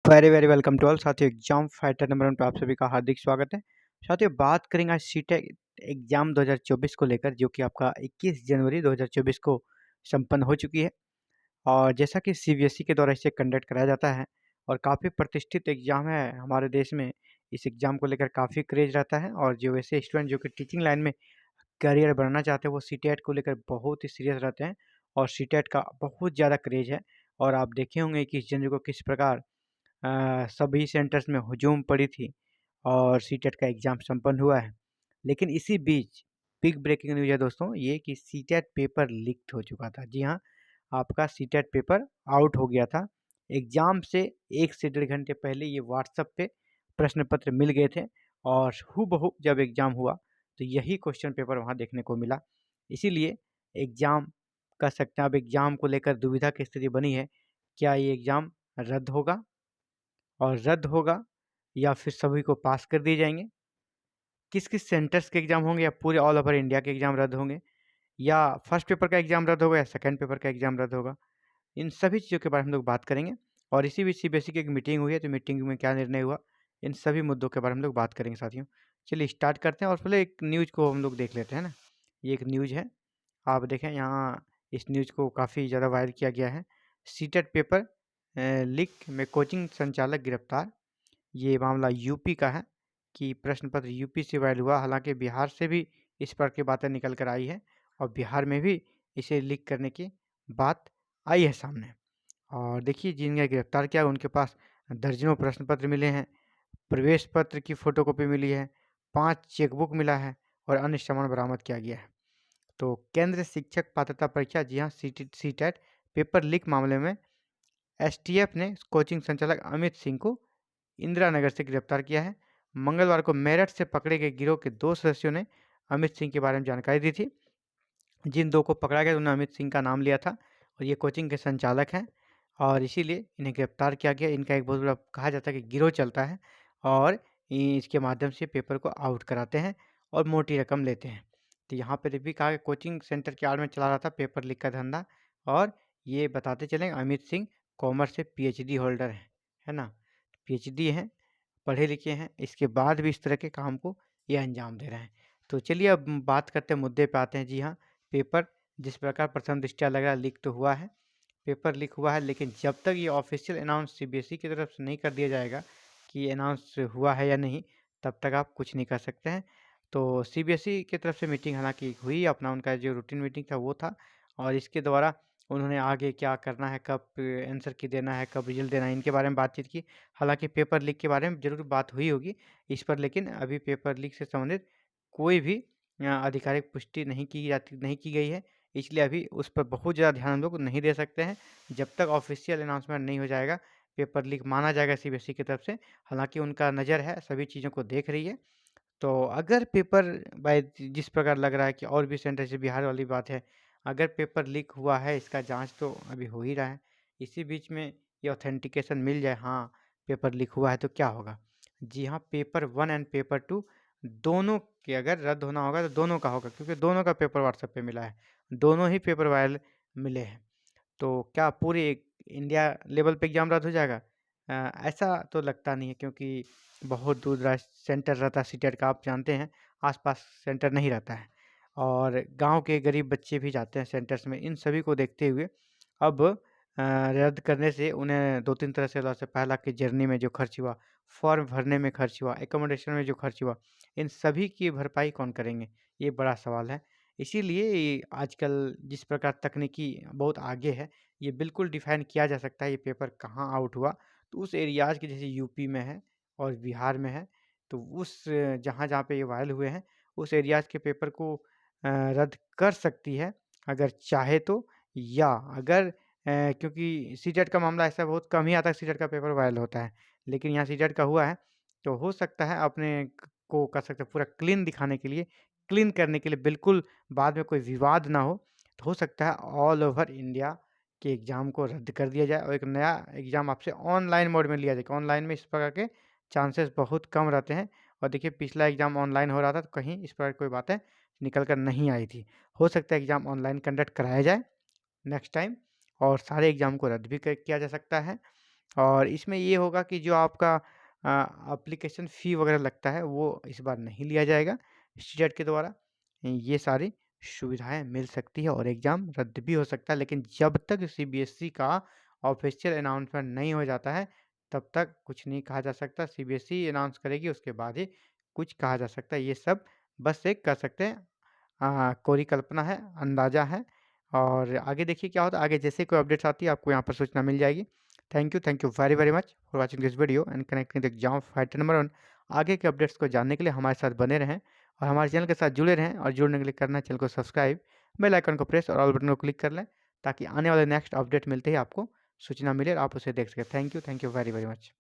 Very very welcome to all साथियों। Exam fighter number 1 पे आप सभी का हार्दिक स्वागत है। साथियों, बात करेंगे आज सीटेट एग्जाम 2024 को लेकर, जो कि आपका 21 जनवरी 2024 को संपन्न हो चुकी है। और जैसा कि सीबीएसई के द्वारा इसे कंडक्ट कराया जाता है और काफ़ी प्रतिष्ठित एग्जाम है हमारे देश में। इस एग्जाम को लेकर काफ़ी क्रेज रहता है और जो वैसे स्टूडेंट जो कि टीचिंग लाइन में करियर बनना चाहते हैं वो सीटेट को लेकर बहुत ही सीरियस रहते हैं और सीटेट का बहुत ज़्यादा क्रेज है। और आप देखे होंगे कि इस जनवरी को किस प्रकार सभी सेंटर्स में हुजूम पड़ी थी और सीटेट का एग्ज़ाम संपन्न हुआ है। लेकिन इसी बीच बिग ब्रेकिंग न्यूज़ है दोस्तों, ये कि सीटेट पेपर लीक्ड हो चुका था। जी हाँ, आपका सीटेट पेपर आउट हो गया था। एग्ज़ाम से 1 से डेढ़ घंटे पहले ये व्हाट्सएप पे प्रश्न पत्र मिल गए थे और हूबहू जब एग्ज़ाम हुआ तो यही क्वेश्चन पेपर वहाँ देखने को मिला। इसीलिए एग्ज़ाम कह सकते हैं, अब एग्ज़ाम को लेकर दुविधा की स्थिति बनी है। क्या ये एग्ज़ाम रद्द होगा और रद्द होगा या फिर सभी को पास कर दिए जाएँगे? किस-किस सेंटर्स के एग्ज़ाम होंगे या पूरे ऑल ओवर इंडिया के एग्ज़ाम रद्द होंगे? या फर्स्ट पेपर का एग्ज़ाम रद्द होगा या सेकंड पेपर का एग्ज़ाम रद्द होगा? इन सभी चीज़ों के बारे में हम लोग बात करेंगे। और इसी बीच सीबीएसई की एक मीटिंग हुई है, तो मीटिंग में क्या निर्णय हुआ, इन सभी मुद्दों के बारे में हम लोग बात करेंगे साथियों। चलिए स्टार्ट करते हैं और पहले एक न्यूज़ को हम लोग देख लेते हैं ना। ये एक न्यूज़ है, आप देखें यहाँ इस न्यूज़ को काफ़ी ज़्यादा वायरल किया गया है। सीटेट पेपर लीक में कोचिंग संचालक गिरफ्तार। ये मामला यूपी का है कि प्रश्न पत्र यूपी से वायरल हुआ। हालांकि बिहार से भी इस पर की बातें निकल कर आई है और बिहार में भी इसे लीक करने की बात आई है सामने। और देखिए, जिन्हें गिरफ्तार किया उनके पास दर्जनों प्रश्न पत्र मिले हैं, प्रवेश पत्र की फ़ोटोकॉपी मिली है, 5 चेकबुक मिला है और अन्य सामान बरामद किया गया है। तो केंद्रीय शिक्षक पात्रता परीक्षा, जी हाँ, सीटेट पेपर लीक मामले में एसटीएफ ने कोचिंग संचालक अमित सिंह को इंदिरा नगर से गिरफ्तार किया है। मंगलवार को मेरठ से पकड़े गए गिरोह के 2 सदस्यों ने अमित सिंह के बारे में जानकारी दी थी। जिन 2 को पकड़ा गया उन्होंने अमित सिंह का नाम लिया था और ये कोचिंग के संचालक हैं और इसीलिए इन्हें गिरफ्तार किया गया। इनका एक बहुत बड़ा कहा जाता है कि गिरोह चलता है और इसके माध्यम से पेपर को आउट कराते हैं और मोटी रकम लेते हैं। तो यहाँ पे भी कहा कि कोचिंग सेंटर की आड़ में चला रहा था पेपर लीक का धंधा। और ये बताते चलें, अमित सिंह कॉमर्स से पीएचडी होल्डर है ना? पीएचडी हैं, पढ़े लिखे हैं, इसके बाद भी इस तरह के काम को ये अंजाम दे रहे हैं। तो चलिए अब बात करते हैं, मुद्दे पे आते हैं। जी हाँ, पेपर जिस प्रकार प्रथम दृष्टया लग रहा है लीक तो हुआ है, पेपर लीक हुआ है, लेकिन जब तक ये ऑफिशियल अनाउंस सीबीएसई की तरफ से नहीं कर दिया जाएगा कि अनाउंस हुआ है या नहीं, तब तक आप कुछ नहीं कर सकते हैं। तो सीबीएसई की तरफ से मीटिंग हालाँकि हुई, अपना उनका जो रूटीन मीटिंग था वो था और इसके द्वारा उन्होंने आगे क्या करना है, कब आंसर की देना है, कब रिज़ल्ट देना है, इनके बारे में बातचीत की। हालाँकि पेपर लीक के बारे में ज़रूर बात हुई होगी इस पर, लेकिन अभी पेपर लीक से संबंधित कोई भी आधिकारिक पुष्टि नहीं की गई है। इसलिए अभी उस पर बहुत ज़्यादा ध्यान हम लोग नहीं दे सकते हैं। जब तक ऑफ़िशियल अनाउंसमेंट नहीं हो जाएगा, पेपर लीक माना जाएगा सीबीएसई की तरफ से। हालाँकि उनका नज़र है, सभी चीज़ों को देख रही है। तो अगर पेपर बाय जिस प्रकार लग रहा है कि और भी सेंटर, जैसे बिहार वाली बात है, अगर पेपर लीक हुआ है, इसका जाँच तो अभी हो ही रहा है। इसी बीच में ये ऑथेंटिकेशन मिल जाए, हाँ, पेपर लीक हुआ है, तो क्या होगा? जी हाँ, पेपर 1 एंड पेपर 2 दोनों के अगर रद्द होना होगा तो दोनों का होगा, क्योंकि दोनों का पेपर व्हाट्सएप पे मिला है। दोनों ही पेपर वायरल मिले हैं। तो क्या पूरे इंडिया लेवल पे एग्ज़ाम रद्द हो जाएगा? ऐसा तो लगता नहीं है, क्योंकि बहुत दूर-दराज सेंटर रहता है सीटेट का, आप जानते हैं, आस-पास सेंटर नहीं रहता है और गाँव के गरीब बच्चे भी जाते हैं सेंटर्स में। इन सभी को देखते हुए अब रद्द करने से उन्हें 2-3 तरह से लॉस है। पहला कि जर्नी में जो खर्च हुआ, फॉर्म भरने में खर्च हुआ, एकोमोडेशन में जो खर्च हुआ, इन सभी की भरपाई कौन करेंगे? ये बड़ा सवाल है। इसीलिए ये आजकल जिस प्रकार तकनीकी बहुत आगे है, ये बिल्कुल डिफ़ाइन किया जा सकता है ये पेपर कहाँ आउट हुआ। तो उस एरियाज़ के, जैसे यूपी में है और बिहार में है, तो उस जहाँ-जहाँ पे ये वायरल हुए हैं, उस एरियाज़ के पेपर को रद्द कर सकती है अगर चाहे तो। या अगर क्योंकि सीटेट का मामला ऐसा बहुत कम ही आता है, सीटेट का पेपर वायरल होता है। लेकिन यहाँ सीटेट का हुआ है, तो हो सकता है अपने को कर सकते हैं पूरा क्लीन दिखाने के लिए, क्लीन करने के लिए, बिल्कुल बाद में कोई विवाद ना हो, तो हो सकता है ऑल ओवर इंडिया के एग्ज़ाम को रद्द कर दिया जाए और एक नया एग्ज़ाम आपसे ऑनलाइन मोड में लिया जाए। ऑनलाइन में इस प्रकार के चांसेस बहुत कम रहते हैं और देखिए, पिछला एग्ज़ाम ऑनलाइन हो रहा था, तो कहीं इस प्रकार की कोई बातें निकल कर नहीं आई थी। हो सकता है एग्ज़ाम ऑनलाइन कंडक्ट कराया जाए नेक्स्ट टाइम और सारे एग्ज़ाम को रद्द भी किया जा सकता है। और इसमें ये होगा कि जो आपका एप्लीकेशन फ़ी वगैरह लगता है वो इस बार नहीं लिया जाएगा स्टेट के द्वारा। ये सारी सुविधाएँ मिल सकती है और एग्ज़ाम रद्द भी हो सकता है, लेकिन जब तक सीबीएसई का ऑफ़िशियल अनाउंसमेंट नहीं हो जाता है, तब तक कुछ नहीं कहा जा सकता। सीबीएसई अनाउंस करेगी उसके बाद ही कुछ कहा जा सकता है। ये सब बस एक कह सकते हैं कोरी कल्पना है, अंदाज़ा है और आगे देखिए क्या होता है। आगे जैसे कोई अपडेट्स आती है आपको यहाँ पर सूचना मिल जाएगी। Thank you very very much for watching this video and connecting the exam fighter number 1। आगे के अपडेट्स को जानने के लिए हमारे साथ बने रहें और हमारे चैनल के साथ जुड़े रहें और जुड़ने के लिए करना है चैनल को सब्सक्राइब, बेल आइकन को प्रेस और ऑल बटन को क्लिक कर लें ताकि आने वाले नेक्स्ट अपडेट मिलते ही आपको सूचना मिले और आप उसे देख सकें। Thank you very very much.